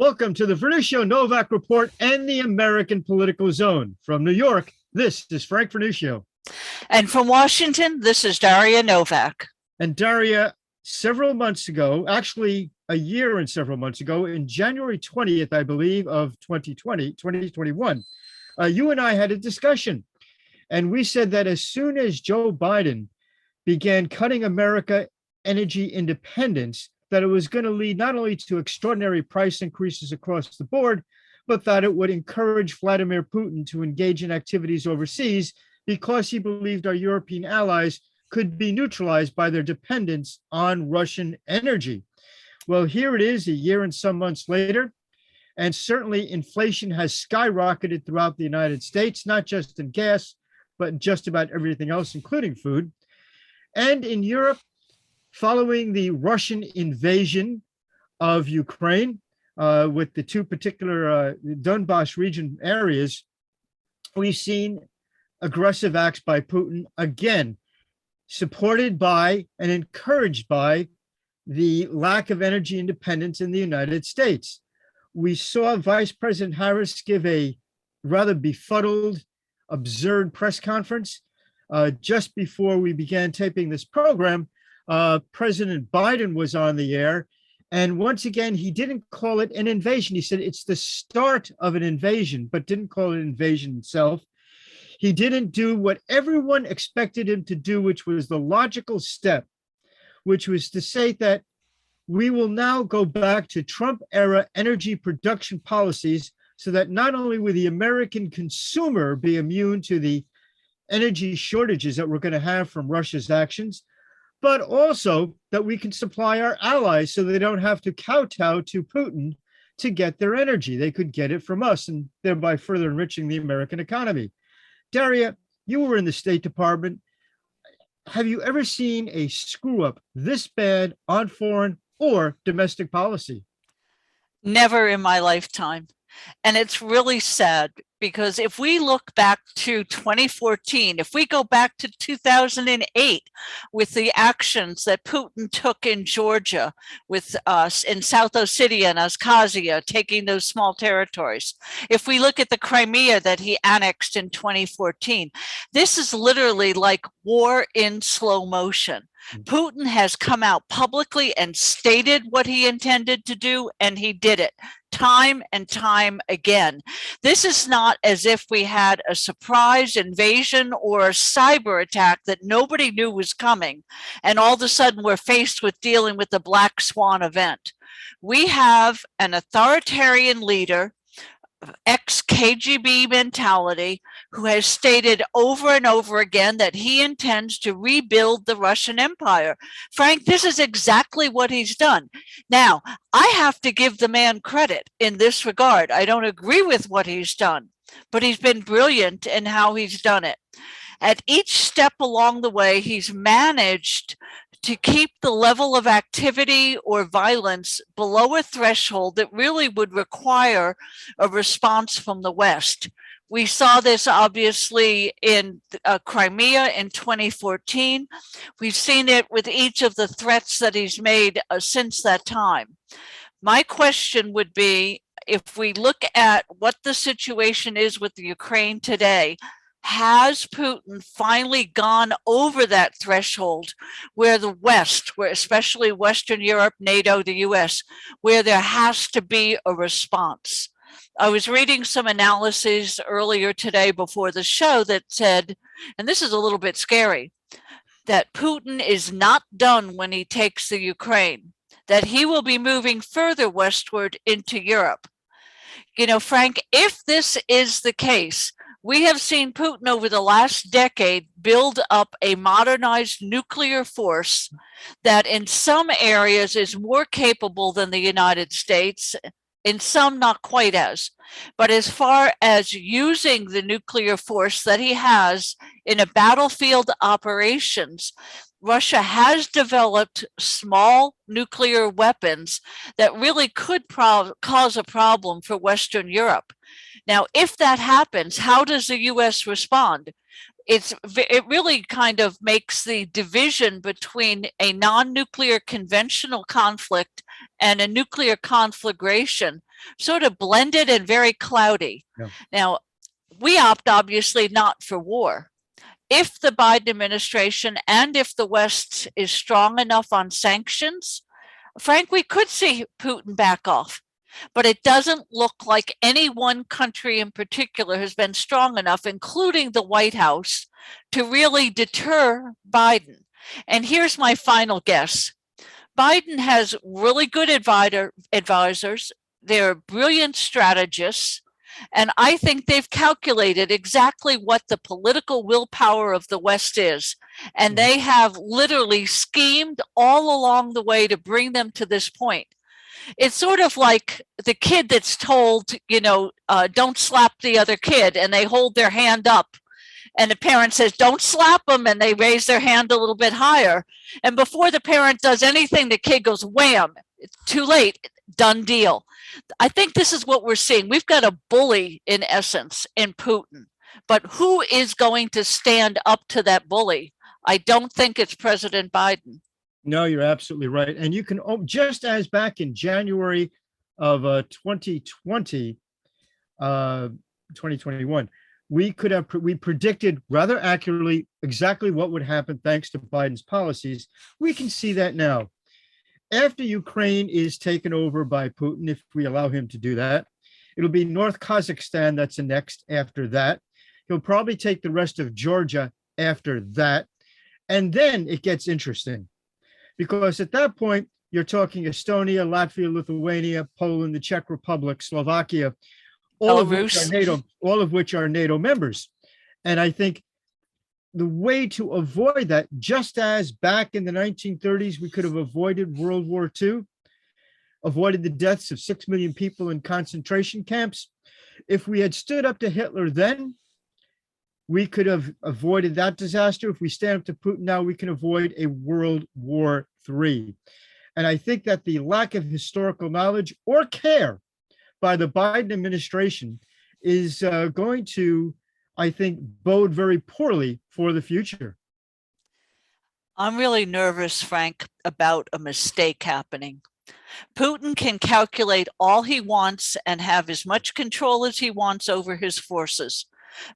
Welcome to the Vernuccio Novak Report and the American Political Zone. From New York, this is Frank Vernuccio. And from Washington, this is Daria Novak. And Daria, several months ago, actually a year and several months ago, in January 20th, I believe, of 2021, you and I had a discussion. And we said that as soon as Joe Biden began cutting America energy independence, that it was going to lead not only to extraordinary price increases across the board, but that it would encourage Vladimir Putin to engage in activities overseas because he believed our European allies could be neutralized by their dependence on Russian energy. Well, here it is a year and some months later, and certainly inflation has skyrocketed throughout the United States, not just in gas, but in just about everything else, including food. And in Europe, following the Russian invasion of Ukraine with the two particular Donbass region areas, we've seen aggressive acts by Putin, again, supported by and encouraged by the lack of energy independence in the United States. We saw Vice President Harris give a rather befuddled, absurd press conference just before we began taping this program. President Biden was on the air, and once again, he didn't call it an invasion. He said it's the start of an invasion, but didn't call it an invasion itself. He didn't do what everyone expected him to do, which was the logical step, which was to say that we will now go back to Trump-era energy production policies so that not only will the American consumer be immune to the energy shortages that we're going to have from Russia's actions, but also that we can supply our allies so they don't have to kowtow to Putin to get their energy. They could get it from us and thereby further enriching the American economy. Daria, you were in the State Department. Have you ever seen a screw up this bad on foreign or domestic policy? Never in my lifetime. And it's really sad because if we look back to 2014, if we go back to 2008 with the actions that Putin took in Georgia, with us in South Ossetia and Abkhazia, taking those small territories, if we look at the Crimea that he annexed in 2014, this is literally like war in slow motion. Putin has come out publicly and stated what he intended to do, and he did it time and time again. This is not as if we had a surprise invasion or a cyber attack that nobody knew was coming, and all of a sudden we're faced with dealing with the black swan event. We have an authoritarian leader, ex-KGB mentality, who has stated over and over again that he intends to rebuild the Russian Empire. Frank, this is exactly what he's done. Now, I have to give the man credit in this regard. I don't agree with what he's done, but he's been brilliant in how he's done it. At each step along the way, he's managed to keep the level of activity or violence below a threshold that really would require a response from the West. We saw this obviously in Crimea in 2014. We've seen it with each of the threats that he's made since that time. My question would be, if we look at what the situation is with the Ukraine today, has Putin finally gone over that threshold where the West, where especially Western Europe, NATO, the US, where there has to be a response? I was reading some analyses earlier today before the show that said, and this is a little bit scary, that Putin is not done when he takes the Ukraine, that he will be moving further westward into Europe. You know, Frank, if this is the case, we have seen Putin over the last decade build up a modernized nuclear force that in some areas is more capable than the United States, in some not quite as. But as far as using the nuclear force that he has in a battlefield operations, Russia has developed small nuclear weapons that really could cause a problem for Western Europe. Now, if that happens, how does the U.S. respond? It really kind of makes the division between a non-nuclear conventional conflict and a nuclear conflagration sort of blended and very cloudy. Yeah. Now, we opt obviously not for war. If the Biden administration and if the West is strong enough on sanctions, Frank, we could see Putin back off. But it doesn't look like any one country in particular has been strong enough, including the White House, to really deter Biden. And here's my final guess. Biden has really good advisors. They're brilliant strategists. And I think they've calculated exactly what the political willpower of the West is. And they have literally schemed all along the way to bring them to this point. It's sort of like the kid that's told, don't slap the other kid, and they hold their hand up. And the parent says, don't slap them, and they raise their hand a little bit higher. And before the parent does anything, the kid goes, wham, it's too late, done deal. I think this is what we're seeing. We've got a bully, in essence, in Putin. But who is going to stand up to that bully? I don't think it's President Biden. No, you're absolutely right. And you can, just as back in January of 2021, we predicted rather accurately exactly what would happen thanks to Biden's policies. We can see that now. After Ukraine is taken over by Putin, if we allow him to do that, it'll be North Kazakhstan that's the next after that. He'll probably take the rest of Georgia after that. And then it gets interesting. Because at that point, you're talking Estonia, Latvia, Lithuania, Poland, the Czech Republic, Slovakia, all of which are NATO members. And I think the way to avoid that, just as back in the 1930s, we could have avoided World War II, avoided the deaths of 6 million people in concentration camps. If we had stood up to Hitler then, we could have avoided that disaster. If we stand up to Putin now, we can avoid a World War III. And I think that the lack of historical knowledge or care by the Biden administration is going to, I think, bode very poorly for the future. I'm really nervous, Frank, about a mistake happening. Putin can calculate all he wants and have as much control as he wants over his forces.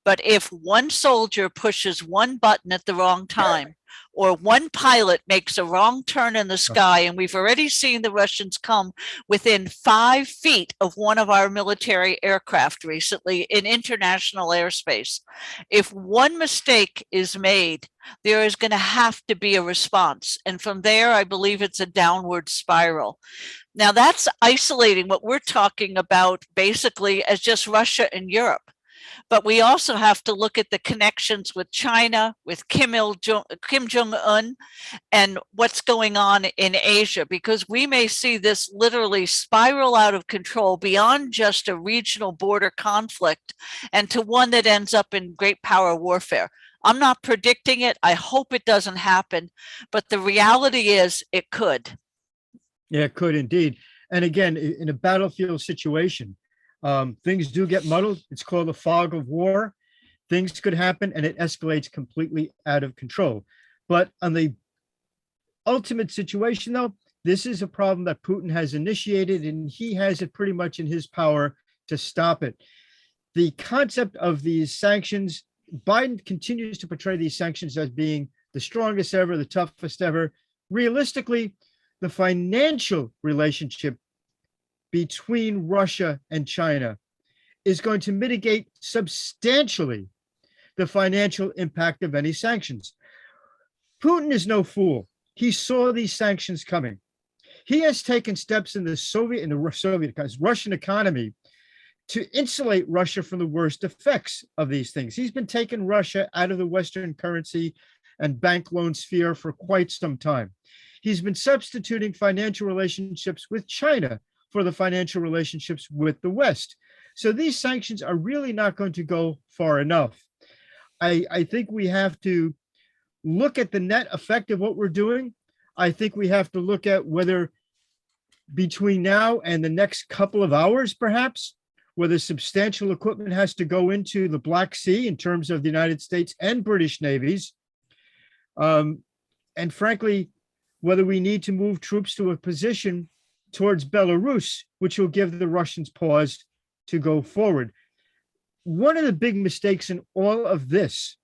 But if one soldier pushes one button at the wrong time, or one pilot makes a wrong turn in the sky, and we've already seen the Russians come within 5 feet of one of our military aircraft recently in international airspace. If one mistake is made, there is going to have to be a response. And from there, I believe it's a downward spiral. Now, that's isolating what we're talking about basically as just Russia and Europe. But we also have to look at the connections with China, with Kim Jong-un, and what's going on in Asia, because we may see this literally spiral out of control beyond just a regional border conflict and to one that ends up in great power warfare. I'm not predicting it. I hope it doesn't happen. But the reality is it could. Yeah, it could indeed. And again, in a battlefield situation, things do get muddled. It's called the fog of war. Things could happen and it escalates completely out of control. But on the ultimate situation, though, this is a problem that Putin has initiated and he has it pretty much in his power to stop it. The concept of these sanctions, Biden continues to portray these sanctions as being the strongest ever, the toughest ever. Realistically, the financial relationship between Russia and China is going to mitigate substantially the financial impact of any sanctions. Putin is no fool. He saw these sanctions coming. He has taken steps in the Russian economy to insulate Russia from the worst effects of these things. He's been taking Russia out of the Western currency and bank loan sphere for quite some time. He's been substituting financial relationships with China for the financial relationships with the West. So these sanctions are really not going to go far enough. I think we have to look at the net effect of what we're doing. I think we have to look at whether between now and the next couple of hours, perhaps, whether substantial equipment has to go into the Black Sea in terms of the United States and British navies. And frankly, whether we need to move troops to a position towards Belarus, which will give the Russians pause to go forward. One of the big mistakes in all of this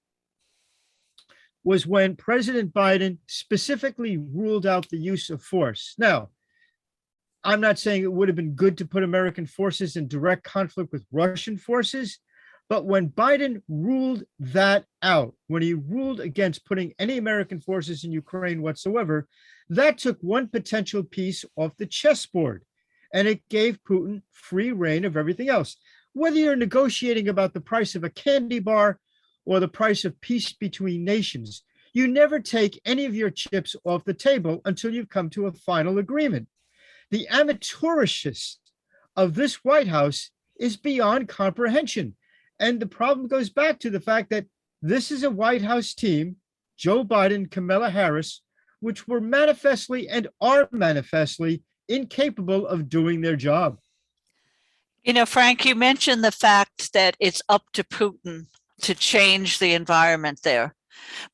was when President Biden specifically ruled out the use of force. Now, I'm not saying it would have been good to put American forces in direct conflict with Russian forces, but when Biden ruled that out, when he ruled against putting any American forces in Ukraine whatsoever, that took one potential piece off the chessboard, and it gave Putin free reign of everything else. Whether you're negotiating about the price of a candy bar or the price of peace between nations, you never take any of your chips off the table until you've come to a final agreement. The amateurishness of this White House is beyond comprehension. And the problem goes back to the fact that this is a White House team, Joe Biden, Kamala Harris, which were manifestly and are manifestly incapable of doing their job. You know, Frank, you mentioned the fact that it's up to Putin to change the environment there,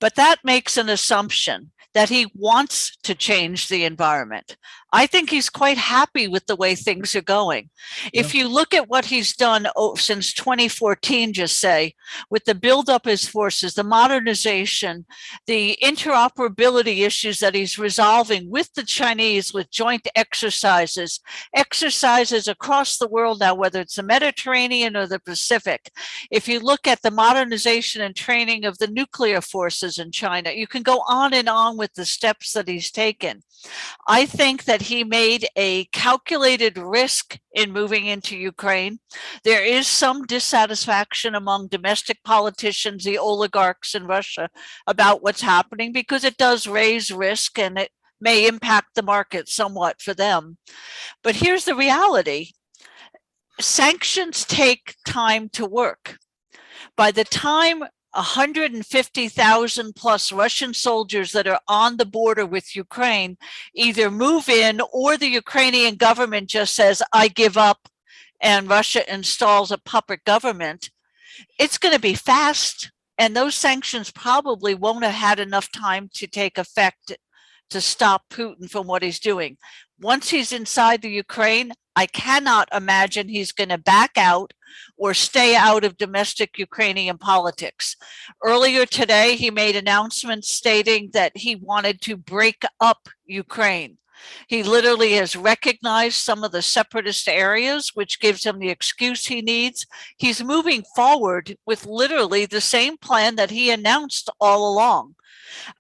but that makes an assumption that he wants to change the environment. I think he's quite happy with the way things are going. If you look at what he's done since 2014, just say, with the buildup of his forces, the modernization, the interoperability issues that he's resolving with the Chinese, with joint exercises across the world now, whether it's the Mediterranean or the Pacific. If you look at the modernization and training of the nuclear forces in China, you can go on and on with the steps that he's taken. I think that he made a calculated risk in moving into Ukraine. There is some dissatisfaction among domestic politicians, the oligarchs in Russia, about what's happening because it does raise risk and it may impact the market somewhat for them. But here's the reality. Sanctions take time to work. By the time 150,000 plus Russian soldiers that are on the border with Ukraine either move in or the Ukrainian government just says, I give up, and Russia installs a puppet government, it's going to be fast. And those sanctions probably won't have had enough time to take effect to stop Putin from what he's doing. Once he's inside the Ukraine, I cannot imagine he's going to back out or stay out of domestic Ukrainian politics. Earlier today, he made announcements stating that he wanted to break up Ukraine. He literally has recognized some of the separatist areas, which gives him the excuse he needs. He's moving forward with literally the same plan that he announced all along.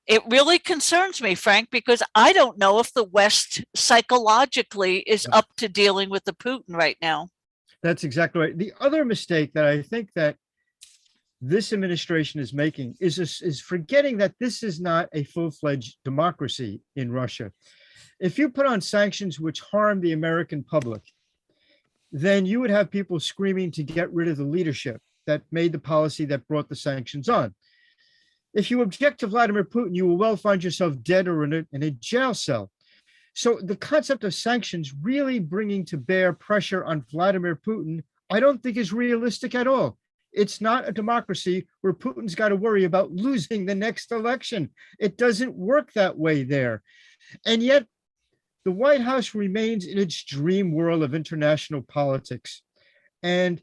It really concerns me, Frank, because I don't know if the West psychologically is up to dealing with the Putin right now. That's exactly right. The other mistake that I think that this administration is making is forgetting that this is not a full-fledged democracy in Russia. If you put on sanctions which harm the American public, then you would have people screaming to get rid of the leadership that made the policy that brought the sanctions on. If you object to Vladimir Putin, you will well find yourself dead or in a jail cell. So the concept of sanctions really bringing to bear pressure on Vladimir Putin, I don't think is realistic at all. It's not a democracy where Putin's got to worry about losing the next election. It doesn't work that way there. And yet the White House remains in its dream world of international politics. And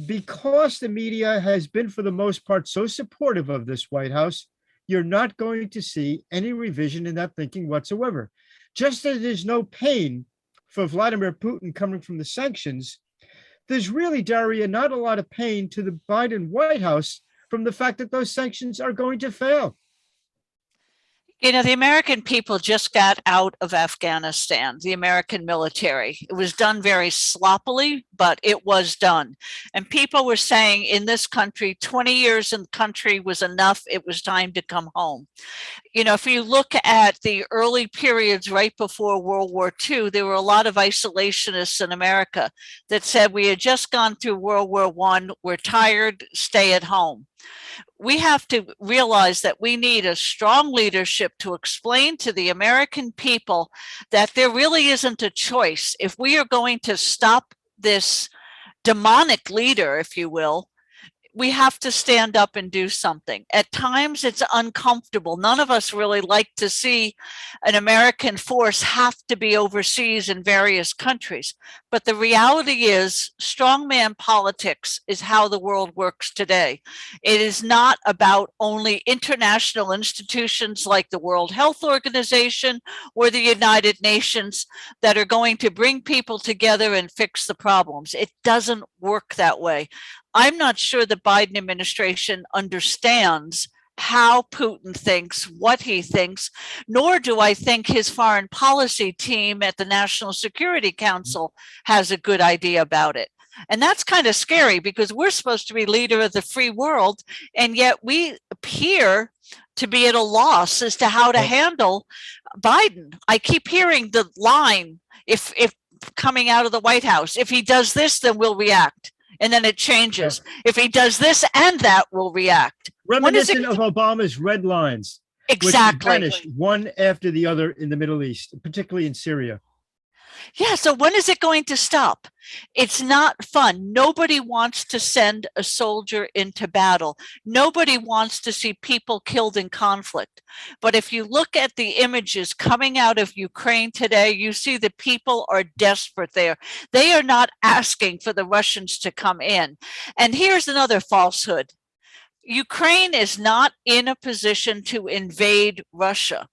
because the media has been, for the most part, so supportive of this White House, you're not going to see any revision in that thinking whatsoever. Just as there's no pain for Vladimir Putin coming from the sanctions, there's really, Daria, not a lot of pain to the Biden White House from the fact that those sanctions are going to fail. You know, the American people just got out of Afghanistan, the American military. It was done very sloppily, but it was done. And people were saying in this country, 20 years in the country was enough. It was time to come home. You know, if you look at the early periods right before World War II, there were a lot of isolationists in America that said we had just gone through World War I, we're tired, stay at home. We have to realize that we need a strong leadership to explain to the American people that there really isn't a choice. If we are going to stop this demonic leader, if you will, we have to stand up and do something. At times it's uncomfortable. None of us really like to see an American force have to be overseas in various countries. But the reality is strongman politics is how the world works today. It is not about only international institutions like the World Health Organization or the United Nations that are going to bring people together and fix the problems. It doesn't work that way. I'm not sure the Biden administration understands how Putin thinks, what he thinks, nor do I think his foreign policy team at the National Security Council has a good idea about it. And that's kind of scary because we're supposed to be leader of the free world, and yet we appear to be at a loss as to how to handle Biden. I keep hearing the line, if coming out of the White House, if he does this, then we'll react. And then it changes. If he does this and that, we'll react. Reminiscent of Obama's red lines. Exactly. Which vanished one after the other in the Middle East, particularly in Syria. Yeah, so when is it going to stop? It's not fun. Nobody wants to send a soldier into battle. Nobody wants to see people killed in conflict. But if you look at the images coming out of Ukraine today, you see that people are desperate there. They are not asking for the Russians to come in. And here's another falsehood. Ukraine is not in a position to invade Russia.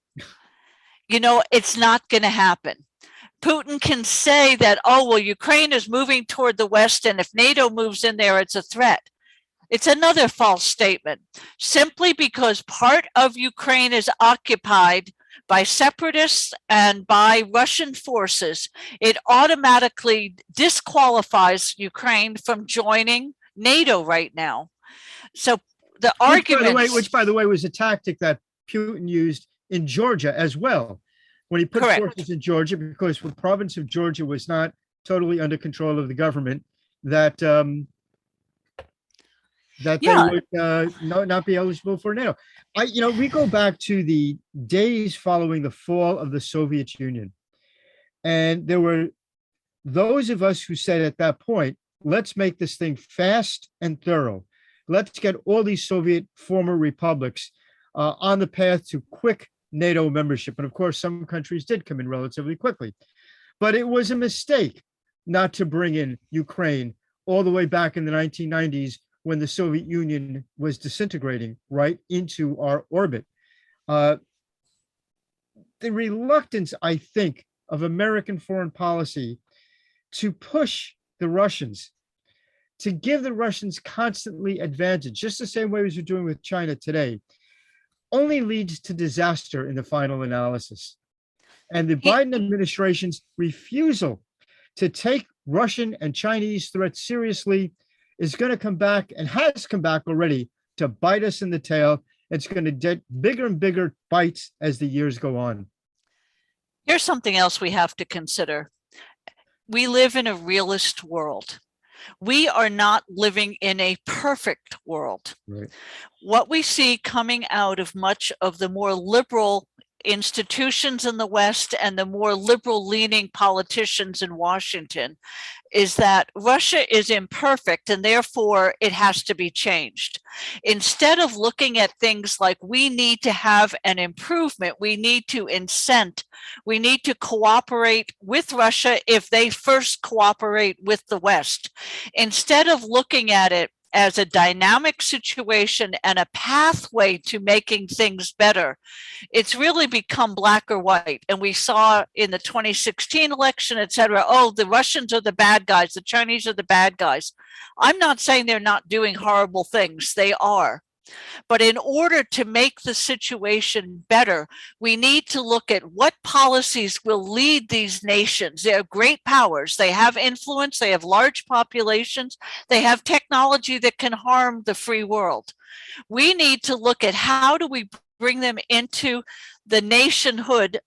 You know, it's not going to happen. Putin can say that, oh, well, Ukraine is moving toward the West, and if NATO moves in there, it's a threat. It's another false statement. Simply because part of Ukraine is occupied by separatists and by Russian forces, it automatically disqualifies Ukraine from joining NATO right now. So the argument, which by the way, was a tactic that Putin used in Georgia as well. When he put forces in Georgia, because the province of Georgia was not totally under control of the government, that they would not be eligible for NATO. We go back to the days following the fall of the Soviet Union, and there were those of us who said at that point, let's make this thing fast and thorough. Let's get all these Soviet former republics on the path to quick NATO membership. And of course, some countries did come in relatively quickly. But it was a mistake not to bring in Ukraine all the way back in the 1990s when the Soviet Union was disintegrating right into our orbit. The reluctance, I think, of American foreign policy to push the Russians, to give the Russians constantly advantage, just the same way as we're doing with China today, only leads to disaster in the final analysis. And the Biden administration's refusal to take Russian and Chinese threats seriously is going to come back, and has come back already, to bite us in the tail. It's going to get bigger and bigger bites as the years go on. Here's something else we have to consider. We live in a realist world. We are not living in a perfect world. Right. What we see coming out of much of the more liberal institutions in the West and the more liberal leaning politicians in Washington is that Russia is imperfect and therefore it has to be changed. Instead of looking at things like we need to have an improvement, we need to incent, we need to cooperate with Russia if they first cooperate with the West. Instead of looking at it as a dynamic situation and a pathway to making things better, it's really become black or white. And we saw in the 2016 election, et cetera, oh, the Russians are the bad guys, the Chinese are the bad guys. I'm not saying they're not doing horrible things, they are. But in order to make the situation better, we need to look at what policies will lead these nations. They're great powers. They have influence. They have large populations. They have technology that can harm the free world. We need to look at how do we bring them into the nationhood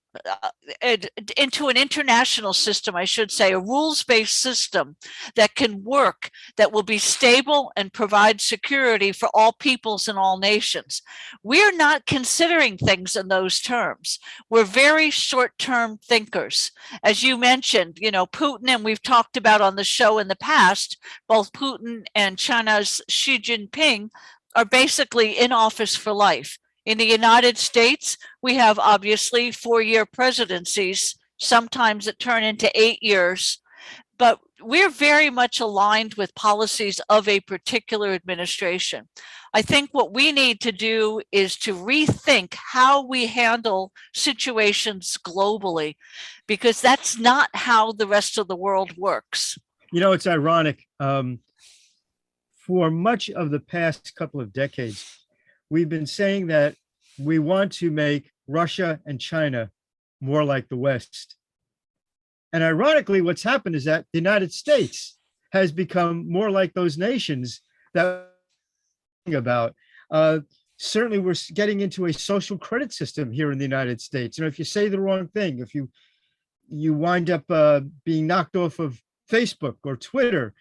into an international system, I should say, a rules-based system that can work, that will be stable and provide security for all peoples and all nations. We're not considering things in those terms. We're very short-term thinkers. As you mentioned, Putin, and we've talked about on the show in the past, both Putin and China's Xi Jinping are basically in office for life. In the United States, we have obviously 4-year presidencies, sometimes that turn into 8 years, but we're very much aligned with policies of a particular administration. I think what we need to do is to rethink how we handle situations globally, because that's not how the rest of the world works. It's ironic. For much of the past couple of decades, we've been saying that we want to make Russia and China more like the West. And ironically, what's happened is that the United States has become more like those nations that we're about. Certainly, we're getting into a social credit system here in the United States. If you say the wrong thing, if you wind up being knocked off of Facebook or Twitter,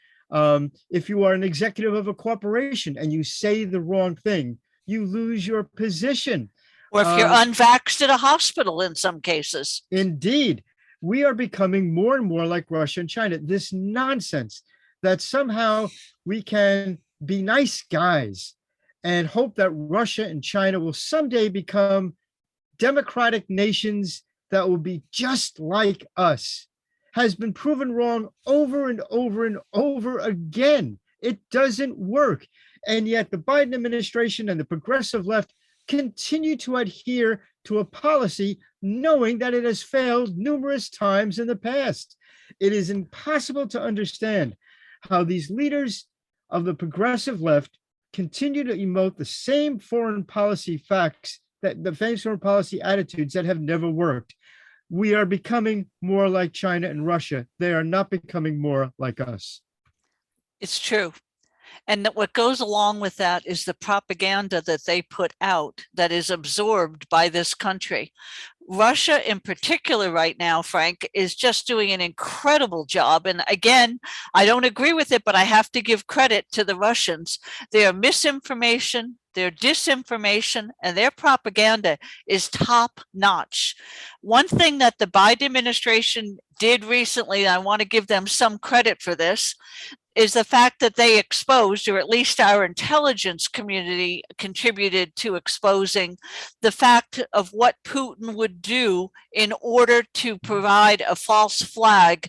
if you are an executive of a corporation and you say the wrong thing, you lose your position. Or if you're unvaxxed at a hospital in some cases. Indeed. We are becoming more and more like Russia and China. This nonsense that somehow we can be nice guys and hope that Russia and China will someday become democratic nations that will be just like us has been proven wrong over and over and over again. It doesn't work. And yet the Biden administration and the progressive left continue to adhere to a policy knowing that it has failed numerous times in the past. It is impossible to understand how these leaders of the progressive left continue to emote the same foreign policy facts, that the same foreign policy attitudes that have never worked. We are becoming more like China and Russia. They are not becoming more like us. It's true. And that what goes along with that is the propaganda that they put out that is absorbed by this country. Russia in particular right now, Frank, is just doing an incredible job. And again, I don't agree with it, but I have to give credit to the Russians. Their misinformation, their disinformation, and their propaganda is top notch. One thing that the Biden administration did recently, and I want to give them some credit for this, is the fact that they exposed, or at least our intelligence community contributed to exposing, the fact of what Putin would do in order to provide a false flag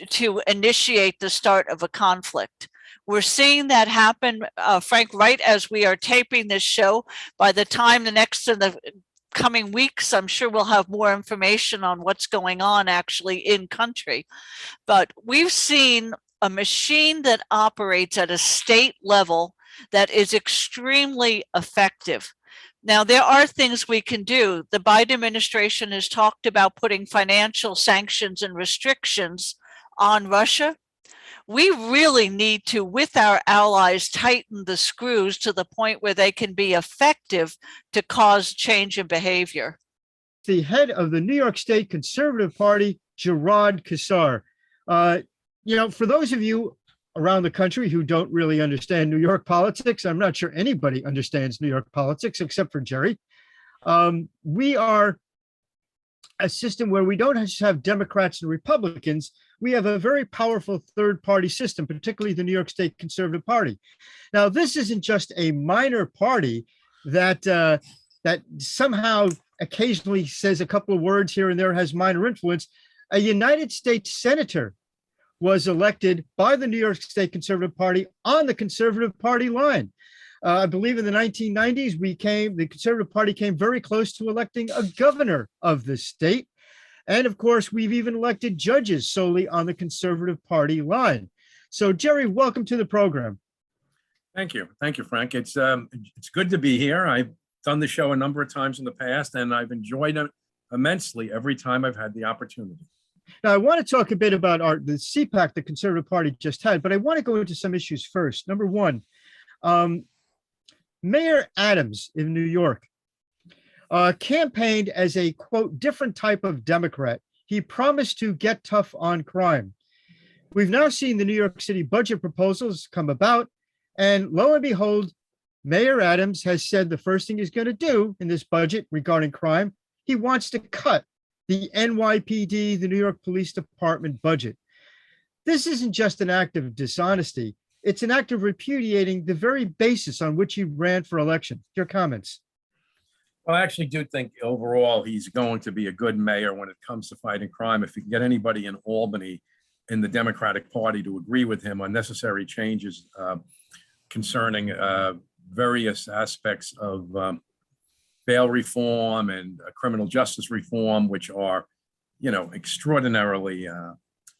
to initiate the start of a conflict. We're seeing that happen, Frank, right as we are taping this show. By the time the next in the coming weeks, I'm sure we'll have more information on what's going on actually in country. But we've seen a machine that operates at a state level that is extremely effective. Now, there are things we can do. The Biden administration has talked about putting financial sanctions and restrictions on Russia. We really need to, with our allies, tighten the screws to the point where they can be effective to cause change in behavior. The head of the New York State Conservative Party, Gerard Cassar. For those of you around the country who don't really understand New York politics, I'm not sure anybody understands New York politics except for Jerry. We are a system where we don't just have Democrats and Republicans. We have a very powerful third party system, particularly the New York State Conservative Party. Now, this isn't just a minor party that somehow occasionally says a couple of words here and there, has minor influence. A United States senator was elected by the New York State Conservative Party on the Conservative Party line. I believe in the 1990s, the Conservative Party came very close to electing a governor of the state. And of course, we've even elected judges solely on the Conservative Party line. So Jerry, welcome to the program. Thank you. Thank you, Frank. It's good to be here. I've done the show a number of times in the past, and I've enjoyed it immensely every time I've had the opportunity. Now, I want to talk a bit about the CPAC the Conservative Party just had, but I want to go into some issues first. Number one, Mayor Adams in New York campaigned as a, quote, different type of Democrat. He promised to get tough on crime. We've now seen the New York City budget proposals come about, and lo and behold, Mayor Adams has said the first thing he's going to do in this budget regarding crime, he wants to cut the NYPD, the New York Police Department budget. This isn't just an act of dishonesty. It's an act of repudiating the very basis on which he ran for election. Your comments? Well, I actually do think overall he's going to be a good mayor when it comes to fighting crime. If you can get anybody in Albany in the Democratic Party to agree with him on necessary changes concerning various aspects of bail reform and criminal justice reform, which are, extraordinarily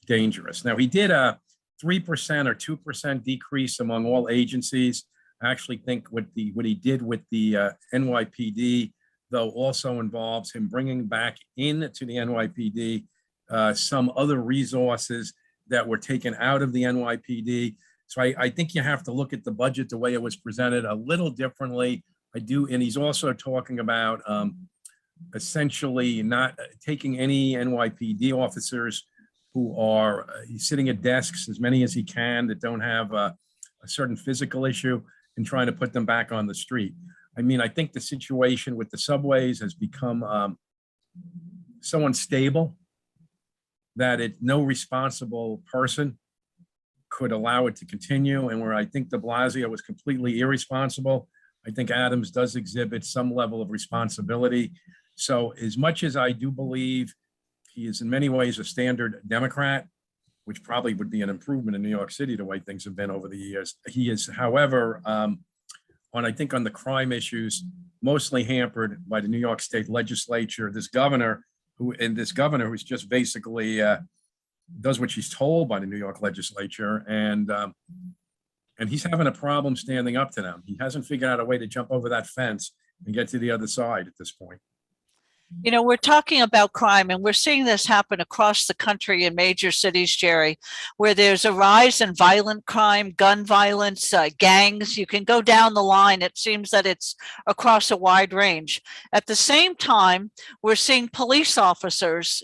dangerous. Now, he did a 3% or 2% decrease among all agencies. I actually think what he did with the NYPD, though, also involves him bringing back into the NYPD some other resources that were taken out of the NYPD. So I think you have to look at the budget the way it was presented a little differently. I do, and he's also talking about essentially not taking any NYPD officers who are sitting at desks, as many as he can, that don't have a certain physical issue, and trying to put them back on the street. I mean, I think the situation with the subways has become so unstable that no responsible person could allow it to continue. And where I think de Blasio was completely irresponsible, I think Adams does exhibit some level of responsibility. So as much as I do believe he is in many ways a standard Democrat, which probably would be an improvement in New York City, the way things have been over the years, he is, however, I think on the crime issues, mostly hampered by the New York State legislature, this governor who's just basically does what she's told by the New York legislature, and he's having a problem standing up to them. He hasn't figured out a way to jump over that fence and get to the other side at this point. We're talking about crime, and we're seeing this happen across the country in major cities, Jerry, where there's a rise in violent crime, gun violence, gangs. You can go down the line. It seems that it's across a wide range. At the same time, we're seeing police officers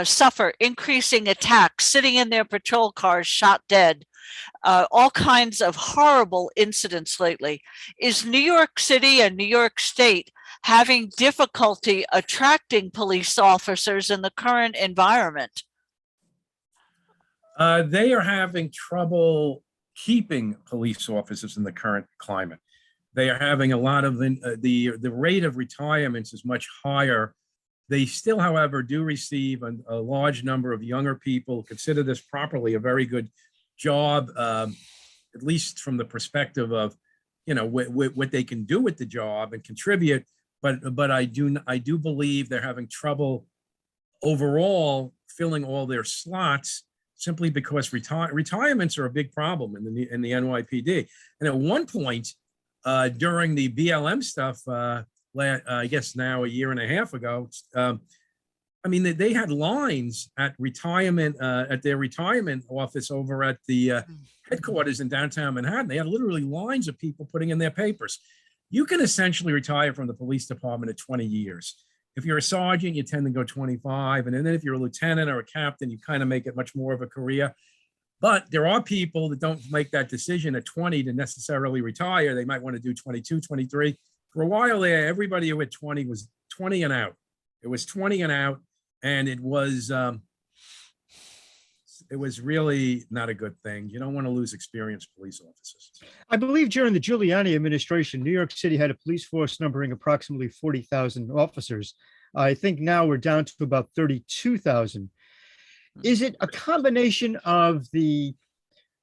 suffer increasing attacks, sitting in their patrol cars, shot dead. All kinds of horrible incidents lately. Is New York City and New York State having difficulty attracting police officers in the current environment? They are having trouble keeping police officers in the current climate. They are having a lot of the rate of retirements is much higher. They still, however, do receive a large number of younger people, consider this properly a very good job, at least from the perspective of, what they can do with the job and contribute. But I do believe they're having trouble overall filling all their slots, simply because retirements are a big problem in the NYPD. And at one point during the BLM stuff, I guess now a year and a half ago, they had lines at retirement at their retirement office over at the headquarters in downtown Manhattan. They had literally lines of people putting in their papers. You can essentially retire from the police department at 20 years. If you're a sergeant, you tend to go 25. And then if you're a lieutenant or a captain, you kind of make it much more of a career. But there are people that don't make that decision at 20 to necessarily retire. They might want to do 22, 23. For a while there, everybody who had 20 was 20 and out. It was 20 and out. And it was really not a good thing. You don't want to lose experienced police officers. I believe during the Giuliani administration, New York City had a police force numbering approximately 40,000 officers. I think now we're down to about 32,000. Is it a combination of the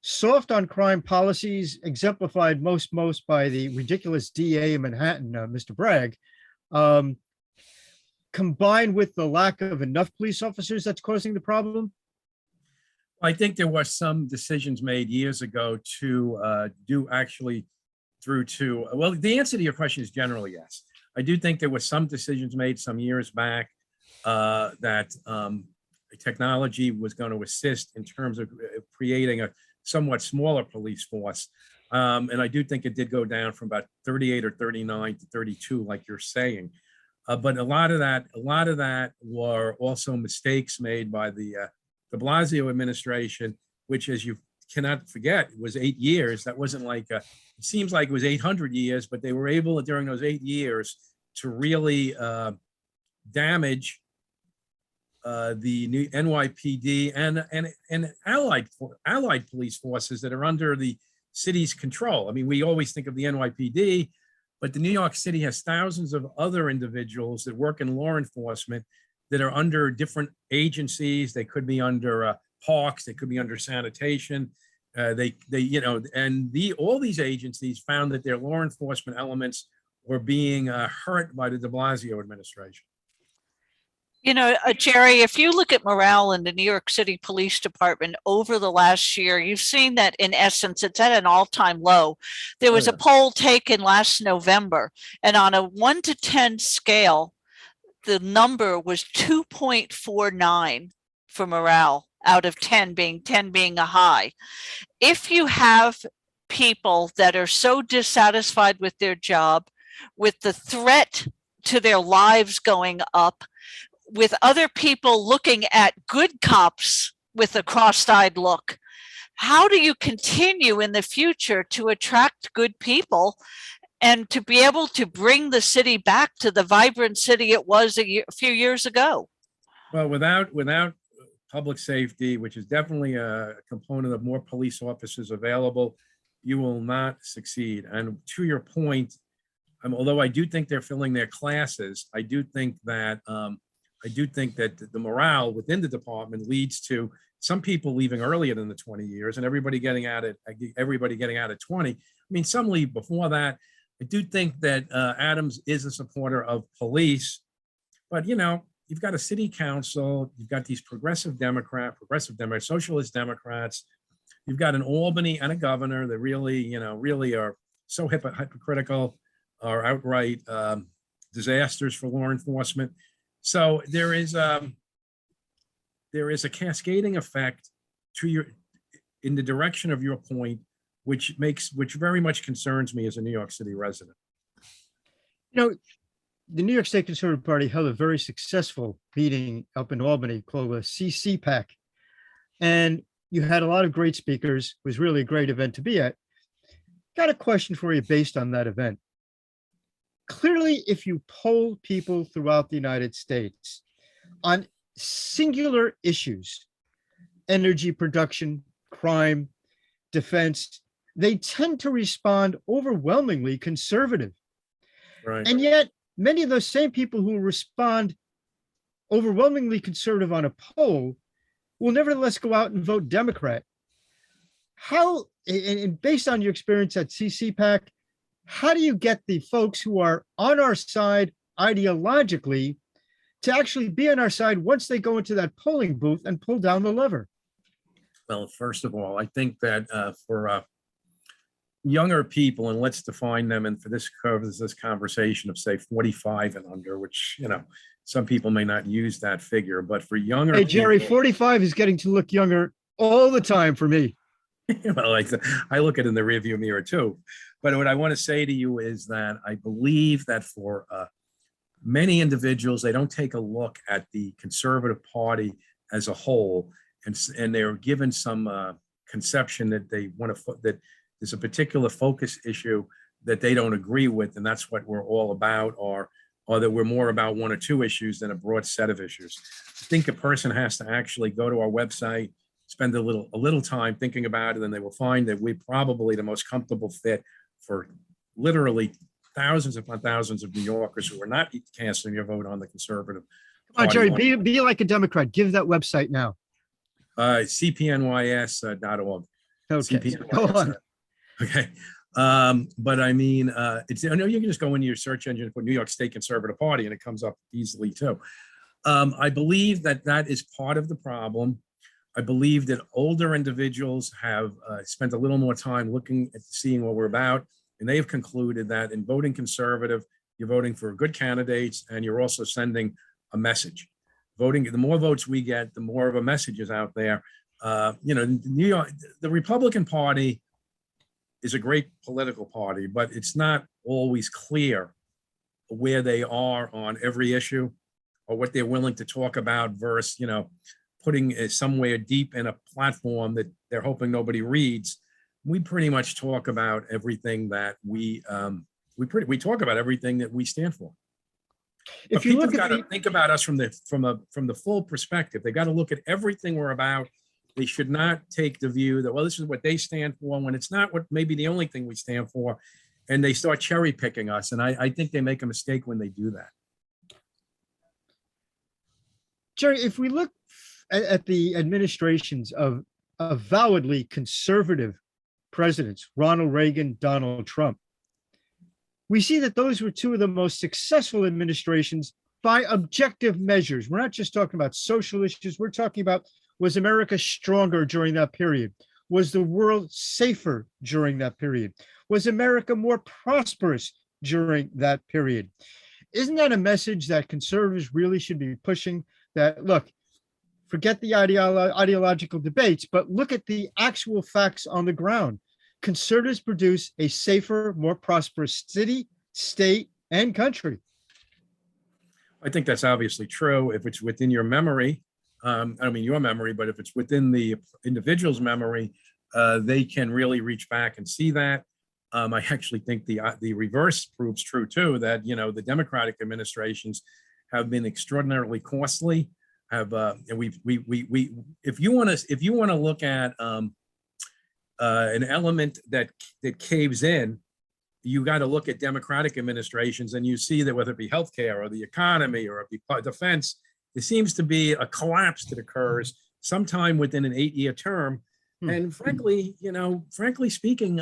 soft on crime policies exemplified most by the ridiculous DA in Manhattan, Mr. Bragg, combined with the lack of enough police officers that's causing the problem? I think there were some decisions made years ago to the answer to your question is generally yes. I do think there were some decisions made some years back that technology was going to assist in terms of creating a somewhat smaller police force. And I do think it did go down from about 38 or 39 to 32, like you're saying. But a lot of that were also mistakes made by the de Blasio administration, which, as you cannot forget, was 8 years. That wasn't like it seems like it was 800 years, but they were able during those 8 years to really damage the new NYPD and allied police forces that are under the city's control. I mean, we always think of the NYPD, but the New York City has thousands of other individuals that work in law enforcement that are under different agencies. They could be under parks, they could be under sanitation. All these agencies found that their law enforcement elements were being hurt by the de Blasio administration. Jerry, if you look at morale in the New York City Police Department over the last year, you've seen that in essence, it's at an all-time low. There was a poll taken last November, and on a 1 to 10 scale, the number was 2.49 for morale, out of 10 being a high. If you have people that are so dissatisfied with their job, with the threat to their lives going up, with other people looking at good cops with a cross-eyed look, how do you continue in the future to attract good people and to be able to bring the city back to the vibrant city it was a few years ago? Well, without public safety, which is definitely a component of more police officers available, you will not succeed. And to your point, although I do think they're filling their classes, I do think that the morale within the department leads to some people leaving earlier than the 20 years and everybody getting out at 20. I mean, some leave before that. I do think that Adams is a supporter of police, but you've got a city council, you've got these progressive Democrats, socialist Democrats, you've got an Albany and a governor that really are so hypocritical, are outright disasters for law enforcement. So there is a cascading effect in the direction of your point, which very much concerns me as a New York City resident. The New York State Conservative Party held a very successful meeting up in Albany called a CCPAC. And you had a lot of great speakers. It was really a great event to be at. Got a question for you based on that event. Clearly, if you poll people throughout the United States on singular issues, energy production, crime, defense, they tend to respond overwhelmingly conservative. Right. And yet, many of those same people who respond overwhelmingly conservative on a poll will nevertheless go out and vote Democrat. How, and based on your experience at CCPAC, how do you get the folks who are on our side ideologically to actually be on our side once they go into that polling booth and pull down the lever? Well, first of all, I think that for younger people, and let's define them, and for this conversation of say 45 and under, which some people may not use that figure, but for younger Hey, Jerry, people, 45 is getting to look younger all the time for me. well, I look at it in the rearview mirror too. But what I want to say to you is that I believe that for many individuals, they don't take a look at the conservative party as a whole, and they're given some conception that that there's a particular focus issue that they don't agree with, and that's what we're all about, or that we're more about one or two issues than a broad set of issues. I think a person has to actually go to our website, spend a little time thinking about it, and they will find that we're probably the most comfortable fit for literally thousands upon thousands of New Yorkers who are not casting their vote on the conservative. Come on, Jerry, be like a Democrat. Give that website now. CPNYS.org. Okay, CPNYS. go on. Okay. But I mean, I know you can just go into your search engine and put New York State Conservative Party and it comes up easily too. I believe that is part of the problem. I believe that older individuals have spent a little more time looking at seeing what we're about, and they have concluded that in voting conservative, you're voting for good candidates, and you're also sending a message. The more votes we get, the more of a message is out there. New York, the Republican Party is a great political party, but it's not always clear where they are on every issue or what they're willing to talk about versus, putting it somewhere deep in a platform that they're hoping nobody reads. We pretty much talk about everything that we talk about everything that we stand for. But If you people look got at to think about us from the full perspective. They got to look at everything we're about. They should not take the view that, well, this is what they stand for when it's not what maybe the only thing we stand for. And they start cherry picking us. And I think they make a mistake when they do that. Jerry, if we look at the administrations of avowedly conservative presidents, Ronald Reagan, Donald Trump, we see that those were two of the most successful administrations by objective measures. We're not just talking about social issues. We're talking about, was America stronger during that period? Was the world safer during that period? Was America more prosperous during that period? Isn't that a message that conservatives really should be pushing? That, look, forget the ideological debates, but look at the actual facts on the ground. Conservatives produce a safer, more prosperous city, state, and country. I think that's obviously true. If it's within your memory, I don't mean your memory, but if it's within the individual's memory, they can really reach back and see that. I actually think the reverse proves true too, that, the Democratic administrations have been extraordinarily costly. And if you want to look at an element that caves in, you got to look at Democratic administrations, and you see that whether it be healthcare or the economy or it be defense, there seems to be a collapse that occurs sometime within an 8-year term. And frankly speaking,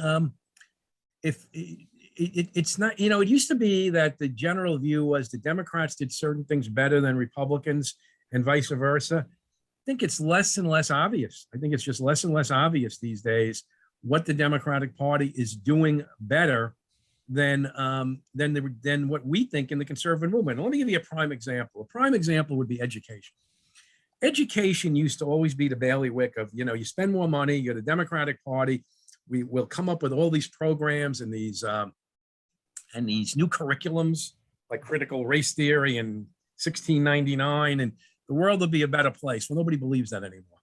if it's not, it used to be that the general view was the Democrats did certain things better than Republicans and vice versa. I think it's less and less obvious. I think it's just less and less obvious these days what the Democratic Party is doing better than what we think in the conservative movement. And let me give you a prime example. A prime example would be education. Education used to always be the bailiwick of, you spend more money, you're the Democratic Party. We will come up with all these programs and these new curriculums like critical race theory and 1699, and the world will be a better place. Well, nobody believes that anymore.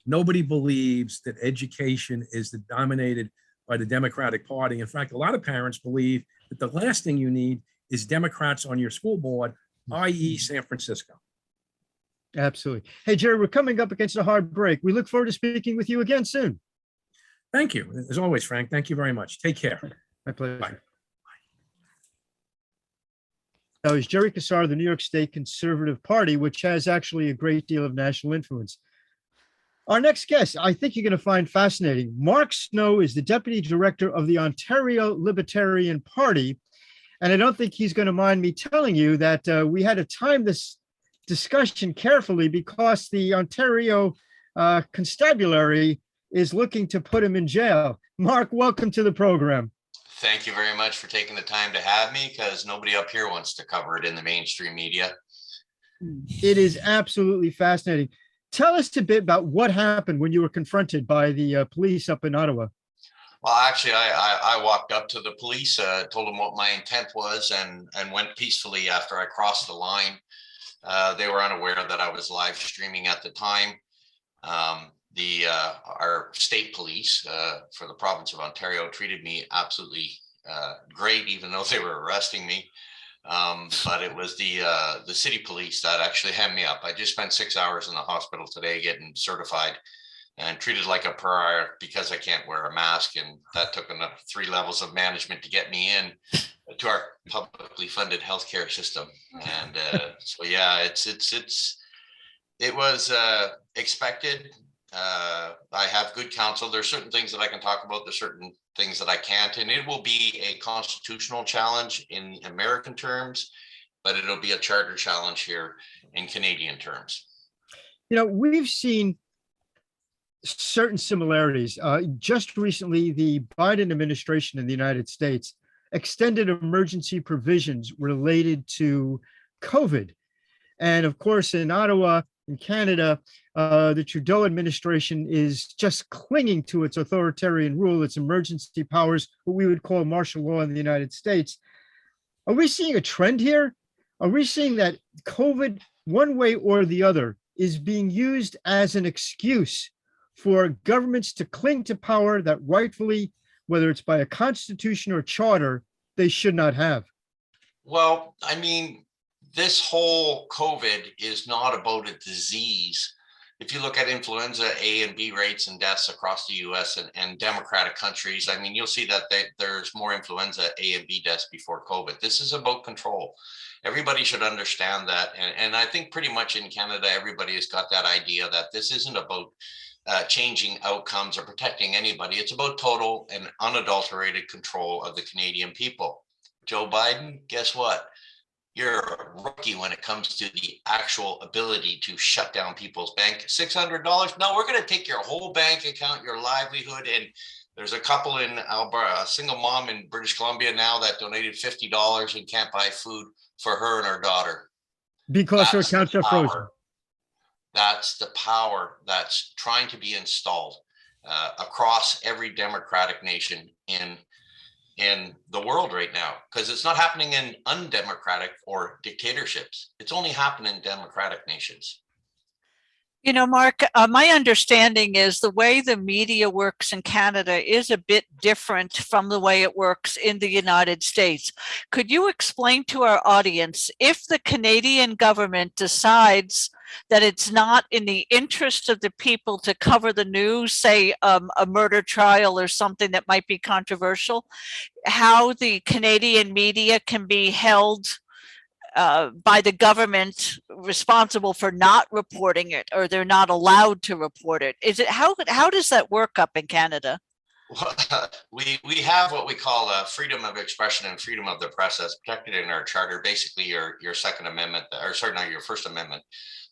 Nobody believes that education is dominated by the Democratic Party. In fact, a lot of parents believe that the last thing you need is Democrats on your school board, i.e. San Francisco. Absolutely. Hey, Jerry, we're coming up against a hard break. We look forward to speaking with you again soon. Thank you. As always, Frank, thank you very much. Take care. My pleasure. Bye. Now, is Jerry Kassar, the New York State Conservative Party, which has actually a great deal of national influence. Our next guest, I think you're going to find fascinating. Mark Snow is the Deputy Director of the Ontario Libertarian Party. And I don't think he's going to mind me telling you that we had to time this discussion carefully because the Ontario Constabulary is looking to put him in jail. Mark, welcome to the program. Thank you very much for taking the time to have me, because nobody up here wants to cover it in the mainstream media. It is absolutely fascinating. Tell us a bit about what happened when you were confronted by the police up in Ottawa. Well, actually, I walked up to the police, told them what my intent was, and went peacefully after I crossed the line. They were unaware that I was live streaming at the time. Our state police for the province of Ontario treated me absolutely great, even though they were arresting me. But it was the city police that actually hemmed me up. I just spent 6 hours in the hospital today getting certified and treated like a pariah because I can't wear a mask. And that took another 3 levels of management to get me in to our publicly funded healthcare system. And so, yeah, it was expected. I have good counsel. There's certain things that I can talk about. There's certain things that I can't, and it will be a constitutional challenge in American terms, but it'll be a charter challenge here in Canadian terms. We've seen certain similarities. Just recently, the Biden administration in the United States extended emergency provisions related to COVID. And of course, in Ottawa, in Canada, the Trudeau administration is just clinging to its authoritarian rule, its emergency powers, what we would call martial law in the United States. Are we seeing a trend here? Are we seeing that COVID, one way or the other, is being used as an excuse for governments to cling to power that rightfully, whether it's by a constitution or charter, they should not have? Well, I mean, this whole COVID is not about a disease. If you look at influenza A and B rates and deaths across the US and democratic countries, I mean, you'll see that there's more influenza A and B deaths before COVID. This is about control. Everybody should understand that. And I think pretty much in Canada, everybody has got that idea that this isn't about changing outcomes or protecting anybody. It's about total and unadulterated control of the Canadian people. Joe Biden, guess what? You're a rookie when it comes to the actual ability to shut down people's bank. $600? No, we're going to take your whole bank account, your livelihood. And there's a couple in Alberta, a single mom in British Columbia now that donated $50 and can't buy food for her and her daughter. Because her accounts are frozen. That's the power that's trying to be installed across every democratic nation in the world right now, because it's not happening in undemocratic or dictatorships. It's only happening in democratic nations. You know, Mark, my understanding is the way the media works in Canada is a bit different from the way it works in the United States. Could you explain to our audience, if the Canadian government decides that it's not in the interest of the people to cover the news, say a murder trial or something that might be controversial, how the Canadian media can be held by the government responsible for not reporting it, or they're not allowed to report it? Is it how does that work up in Canada? We have what we call freedom of expression and freedom of the press that's protected in our charter. Basically, your Second Amendment, or sorry, not your First Amendment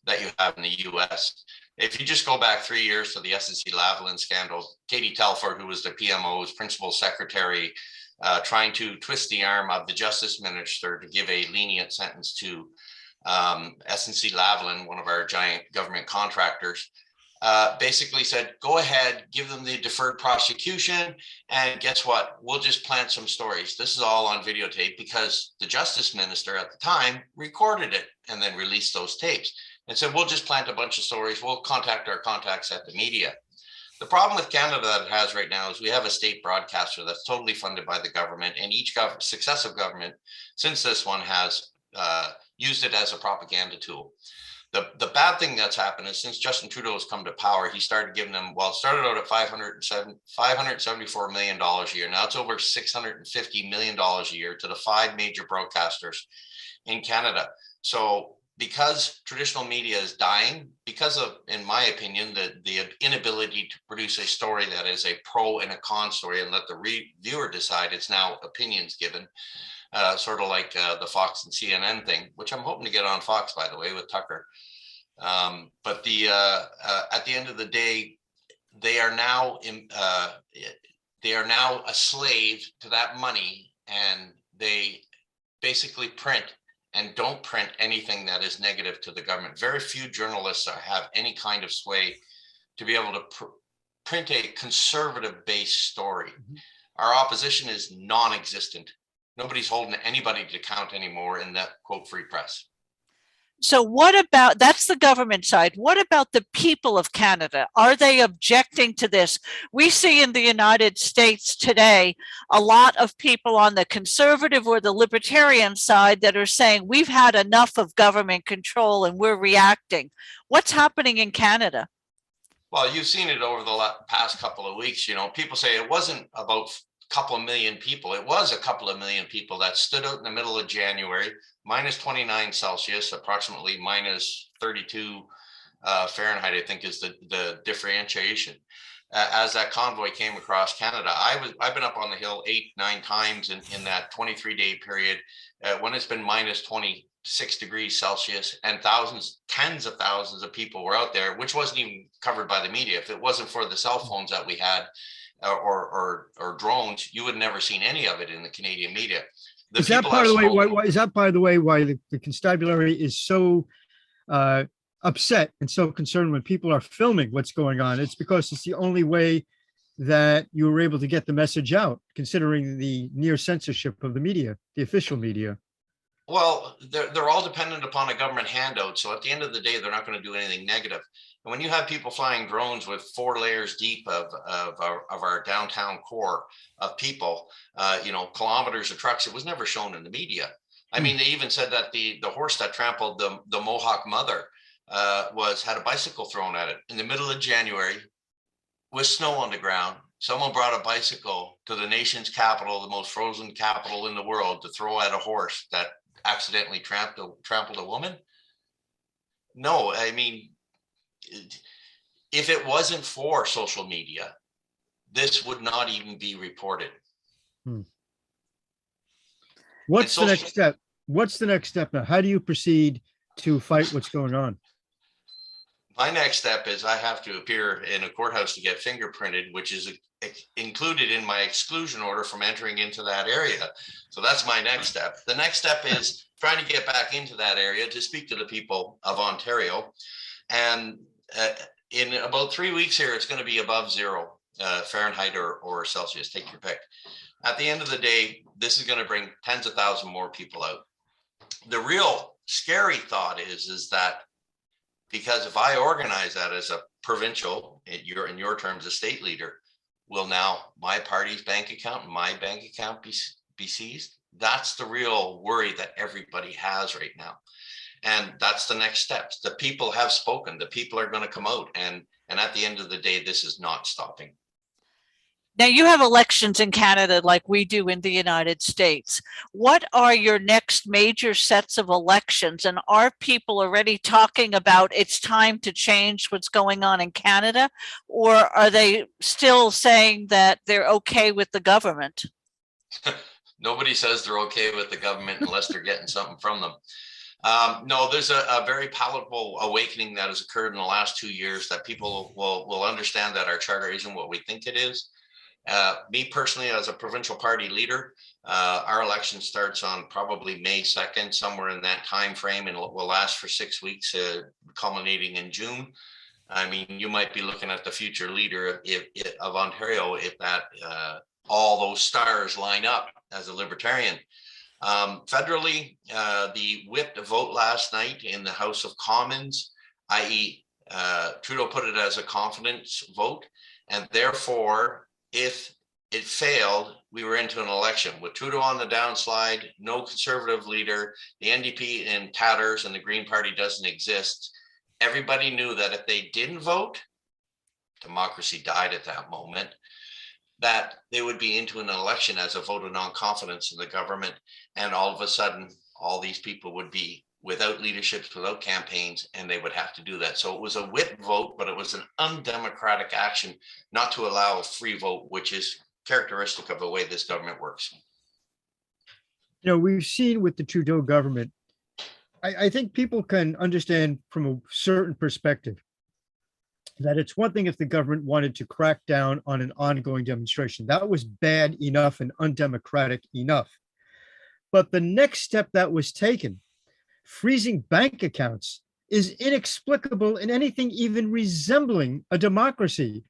that you have in the U.S. If you just go back 3 years to the SNC-Lavalin scandal, Katie Telford, who was the PMO's principal secretary, trying to twist the arm of the Justice Minister to give a lenient sentence to SNC-Lavalin, one of our giant government contractors, basically said, go ahead, give them the deferred prosecution, and guess what? We'll just plant some stories. This is all on videotape because the Justice Minister at the time recorded it and then released those tapes and said, we'll just plant a bunch of stories. We'll contact our contacts at the media. The problem with Canada that it has right now is we have a state broadcaster that's totally funded by the government, and each successive government since this one has used it as a propaganda tool. The bad thing that's happened is since Justin Trudeau has come to power, he started giving them, well, it started out at $574 million a year. Now it's over $650 million a year to the 5 major broadcasters in Canada. So because traditional media is dying, because of, in my opinion, the inability to produce a story that is a pro and a con story and let the viewer decide, it's now opinions given, sort of like the Fox and CNN thing, which I'm hoping to get on Fox, by the way, with Tucker. But at the end of the day, they are now a slave to that money, and they basically print and don't print anything that is negative to the government. Very few journalists have any kind of sway to be able to print a conservative-based story. Mm-hmm. Our opposition is non-existent. Nobody's holding anybody to account anymore in that, quote, free press. So what about, that's the government side. What about the people of Canada? Are they objecting to this? We see in the United States today a lot of people on the conservative or the libertarian side that are saying we've had enough of government control and we're reacting. What's happening in Canada? Well, you've seen it over the past couple of weeks. You know, people say it wasn't about couple of million people. It was a couple of million people that stood out in the middle of January, minus 29 Celsius, approximately minus 32 Fahrenheit, I think is the differentiation. As that convoy came across Canada, I've been up on the hill 8-9 times in that 23-day period when it's been minus 26 degrees Celsius, and tens of thousands of people were out there, which wasn't even covered by the media. If it wasn't for the cell phones that we had, or drones, you would have never seen any of it in the Canadian media. Is that part of the way? Why is that part of the way why the constabulary is so upset and so concerned when people are filming what's going on? It's because it's the only way that you were able to get the message out, considering the near censorship of the media, the official media? Well, they're all dependent upon a government handout. So at the end of the day, they're not going to do anything negative. And when you have people flying drones with 4 layers deep of our downtown core of people, kilometers of trucks, it was never shown in the media. I mean, they even said that the horse that trampled the Mohawk mother had a bicycle thrown at it in the middle of January with snow on the ground. Someone brought a bicycle to the nation's capital, the most frozen capital in the world, to throw at a horse that accidentally trampled a woman. No, I mean, if it wasn't for social media, this would not even be reported. What's the next step? What's the next step now? How do you proceed to fight what's going on? My next step is I have to appear in a courthouse to get fingerprinted, which is included in my exclusion order from entering into that area. So that's my next step. The next step is trying to get back into that area to speak to the people of Ontario. And in about 3 weeks here, it's going to be above 0 Fahrenheit or Celsius, take your pick. At the end of the day, this is going to bring tens of thousands more people out. The real scary thought is that, because if I organize that as a provincial, in your terms, a state leader, will now my party's bank account and my bank account be seized? That's the real worry that everybody has right now. And that's the next steps. The people have spoken. The people are going to come out. And at the end of the day, this is not stopping. Now, you have elections in Canada like we do in the United States. What are your next major sets of elections? And are people already talking about it's time to change what's going on in Canada? Or are they still saying that they're okay with the government? Nobody says they're okay with the government unless they're getting something from them. No, there's a very palatable awakening that has occurred in the last 2 years, that people will understand that our charter isn't what we think it is. Me personally, as a provincial party leader, our election starts on probably May 2nd, somewhere in that time frame, and will last for 6 weeks, culminating in June. I mean, you might be looking at the future leader of Ontario if that all those stars line up as a libertarian. Federally, the whipped vote last night in the House of Commons, i.e. Trudeau put it as a confidence vote, and therefore, if it failed, we were into an election with Trudeau on the downslide, no conservative leader, the NDP in tatters, and the Green Party doesn't exist. Everybody knew that if they didn't vote, democracy died at that moment, that they would be into an election as a vote of non-confidence in the government. And all of a sudden, all these people would be without leaderships, without campaigns, and they would have to do that. So it was a whip vote, but it was an undemocratic action not to allow a free vote, which is characteristic of the way this government works. You know, we've seen with the Trudeau government, I think people can understand from a certain perspective that it's one thing if the government wanted to crack down on an ongoing demonstration. That was bad enough and undemocratic enough. But the next step that was taken, freezing bank accounts, is inexplicable in anything even resembling a democracy.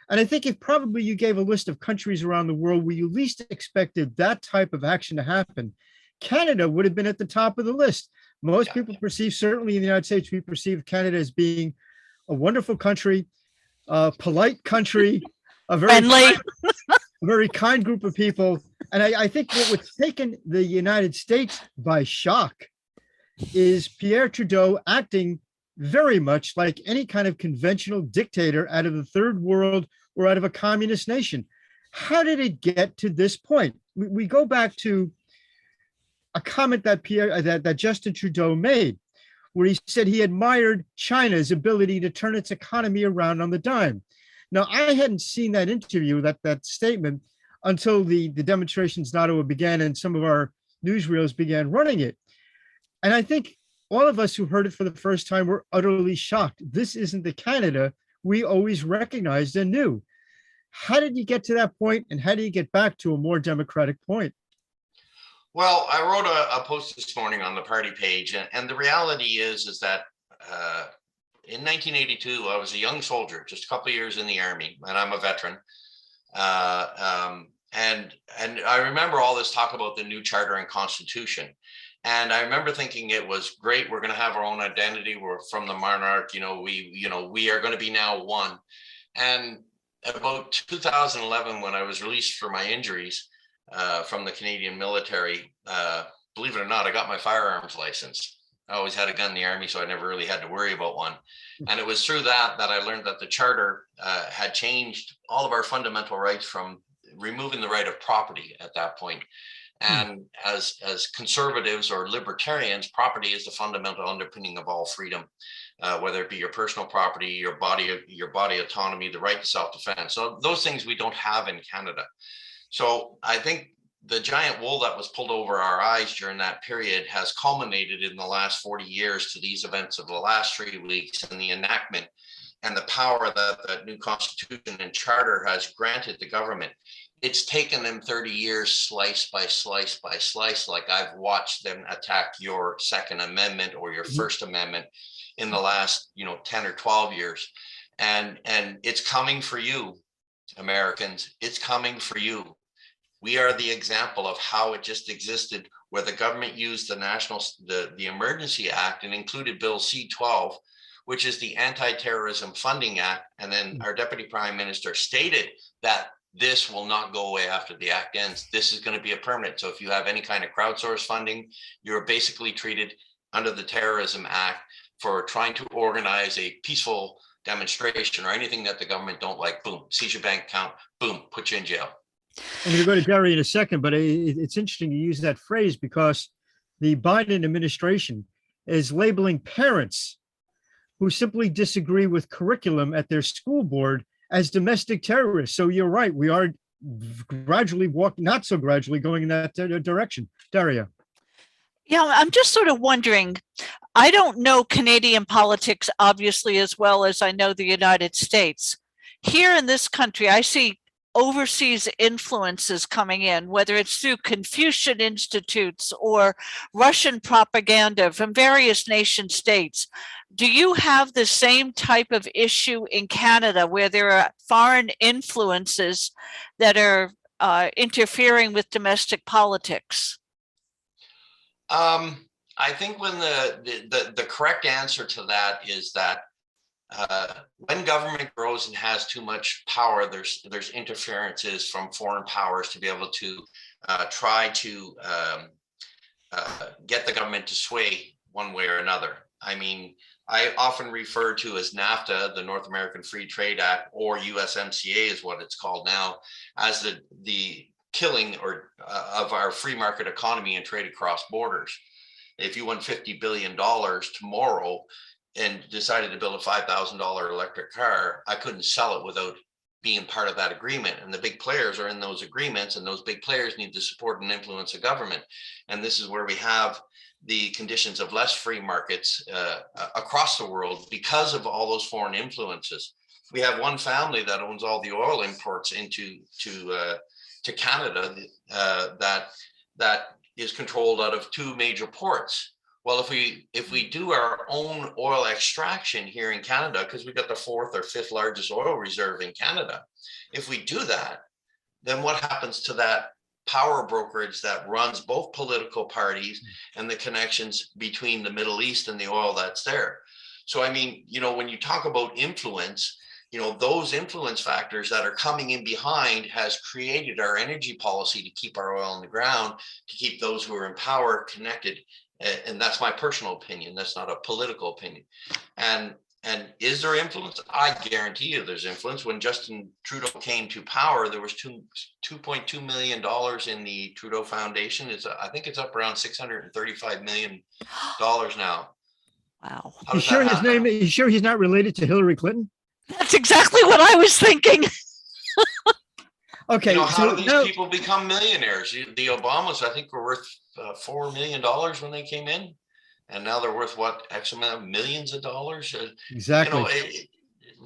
And I think if probably you gave a list of countries around the world where you least expected that type of action to happen, Canada would have been at the top of the list. Most people perceive, certainly in the United States, we perceive Canada as being a wonderful country, a polite country, a very kind group of people. And I think what's taken the United States by shock is Pierre Trudeau acting very much like any kind of conventional dictator out of the third world or out of a communist nation. How did it get to this point? We go back to a comment that Justin Trudeau made, where he said he admired China's ability to turn its economy around on the dime. Now, I hadn't seen that interview, that statement, until the demonstrations in Ottawa began and some of our newsreels began running it. And I think all of us who heard it for the first time were utterly shocked. This isn't the Canada we always recognized and knew. How did you get to that point, and how do you get back to a more democratic point? Well, I wrote a post this morning on the party page, and the reality is that in 1982, I was a young soldier, just a couple of years in the Army, and I'm a veteran. And I remember all this talk about the new charter and constitution. And I remember thinking it was great. We're going to have our own identity. We're from the monarch. We are going to be now one. And about 2011, when I was released for my injuries from the Canadian military, believe it or not, I got my firearms license. I always had a gun in the army, so I never really had to worry about one. And it was through that I learned that the charter had changed all of our fundamental rights, from removing the right of property at that point. And as conservatives or libertarians, property is the fundamental underpinning of all freedom, whether it be your personal property, your body autonomy, the right to self-defense. So those things we don't have in Canada. So I think the giant wool that was pulled over our eyes during that period has culminated in the last 40 years to these events of the last 3 weeks, and the enactment and the power that the new constitution and charter has granted the government. It's taken them 30 years, slice by slice by slice, like I've watched them attack your Second Amendment or your First Amendment in the last 10 or 12 years. And it's coming for you, Americans. It's coming for you. We are the example of how it just existed, where the government used the Emergency Act and included Bill C-12, which is the Anti-Terrorism Funding Act. And then our Deputy Prime Minister stated that this will not go away after the act ends. This is going to be a permanent. So if you have any kind of crowdsourced funding, you're basically treated under the Terrorism Act for trying to organize a peaceful demonstration or anything that the government don't like. Boom, seize your bank account. Boom, put you in jail. I'm going to go to Daria in a second, but it's interesting you use that phrase, because the Biden administration is labeling parents who simply disagree with curriculum at their school board as domestic terrorists. So you're right. We are gradually not so gradually going in that direction. Daria. Yeah, I'm just sort of wondering, I don't know Canadian politics, obviously, as well as I know the United States. Here in this country, I see overseas influences coming in, whether it's through Confucian institutes or Russian propaganda from various nation states. Do you have the same type of issue in Canada, where there are foreign influences that are interfering with domestic politics? I think when the correct answer to that is that when government grows and has too much power, there's interferences from foreign powers to be able to try to get the government to sway one way or another. I mean, I often refer to as NAFTA, the North American Free Trade Act, or USMCA is what it's called now, as the killing of our free market economy and trade across borders. If you won $50 billion tomorrow and decided to build a $5,000 electric car, I couldn't sell it without being part of that agreement. And the big players are in those agreements, and those big players need to support and influence the government. And this is where we have the conditions of less free markets across the world because of all those foreign influences. We have one family that owns all the oil imports into Canada that is controlled out of 2 major ports. Well, if we do our own oil extraction here in Canada, because we've got the 4th or 5th largest oil reserve in Canada, if we do that, then what happens to that power brokerage that runs both political parties and the connections between the Middle East and the oil that's there? So, I mean, when you talk about influence, those influence factors that are coming in behind has created our energy policy to keep our oil in the ground, to keep those who are in power connected. And that's my personal opinion. That's not a political opinion. And is there influence? I guarantee you there's influence. When Justin Trudeau came to power, there was $2.2 million in the Trudeau Foundation. I think it's up around $635 million now. Wow. You sure he's not related to Hillary Clinton? That's exactly what I was thinking. Okay. How do these people become millionaires? The Obamas, I think, were worth $4 million when they came in, and now they're worth what, X amount of millions of dollars? Exactly.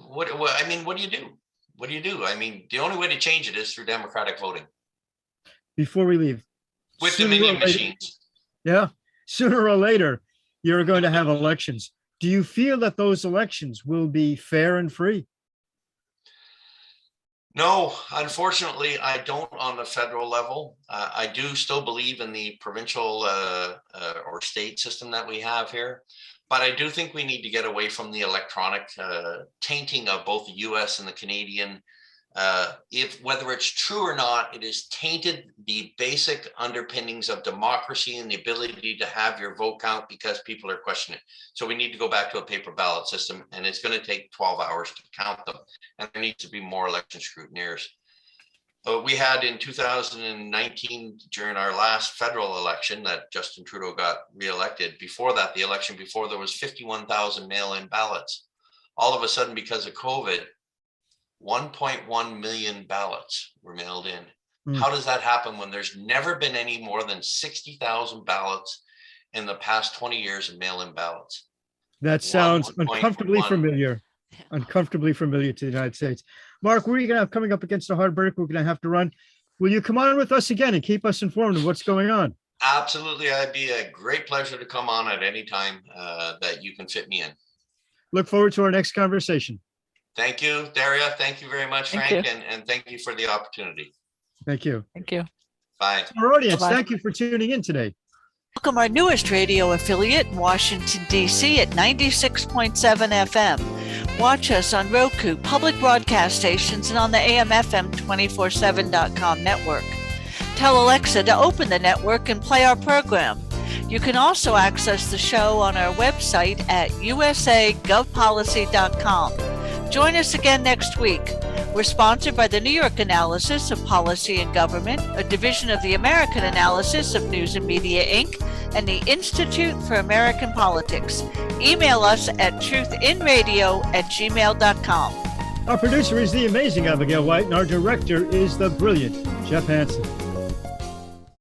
What do you do? What do you do? I mean, the only way to change it is through democratic voting. Before we leave, with Dominion machines. Yeah, sooner or later, you're going to have elections. Do you feel that those elections will be fair and free? No, unfortunately, I don't on the federal level. I do still believe in the provincial or state system that we have here. But I do think we need to get away from the electronic tainting of both the US and the Canadian. If whether it's true or not, it has tainted the basic underpinnings of democracy and the ability to have your vote count because people are questioning it. So we need to go back to a paper ballot system, and it's going to take 12 hours to count them. And there needs to be more election scrutineers. We had in 2019, during our last federal election that Justin Trudeau got reelected. Before that, the election before, there was 51,000 mail-in ballots. All of a sudden, because of COVID, 1.1 million ballots were mailed in. How does that happen when there's never been any more than 60,000 ballots in the past 20 years of mail-in ballots? That sounds uncomfortably familiar. Uncomfortably familiar to the United States. Mark, we're going to have coming up against a hard break. We're going to have to run. Will you come on with us again and keep us informed of what's going on? Absolutely. It'd be a great pleasure to come on at any time that you can fit me in. Look forward to our next conversation. Thank you, Daria. Thank you very much, Frank. And thank you for the opportunity. Thank you. Thank you. Bye. Our audience, Bye-bye. Thank you for tuning in today. Welcome our newest radio affiliate in Washington, D.C. at 96.7 FM. Watch us on Roku, public broadcast stations, and on the AM/FM 247.com network. Tell Alexa to open the network and play our program. You can also access the show on our website at usagovpolicy.com. Join us again next week. We're sponsored by the New York Analysis of Policy and Government, a division of the American Analysis of News and Media, Inc., and the Institute for American Politics. Email us at truthinradio@gmail.com. Our producer is the amazing Abigail White, and our director is the brilliant Jeff Hansen.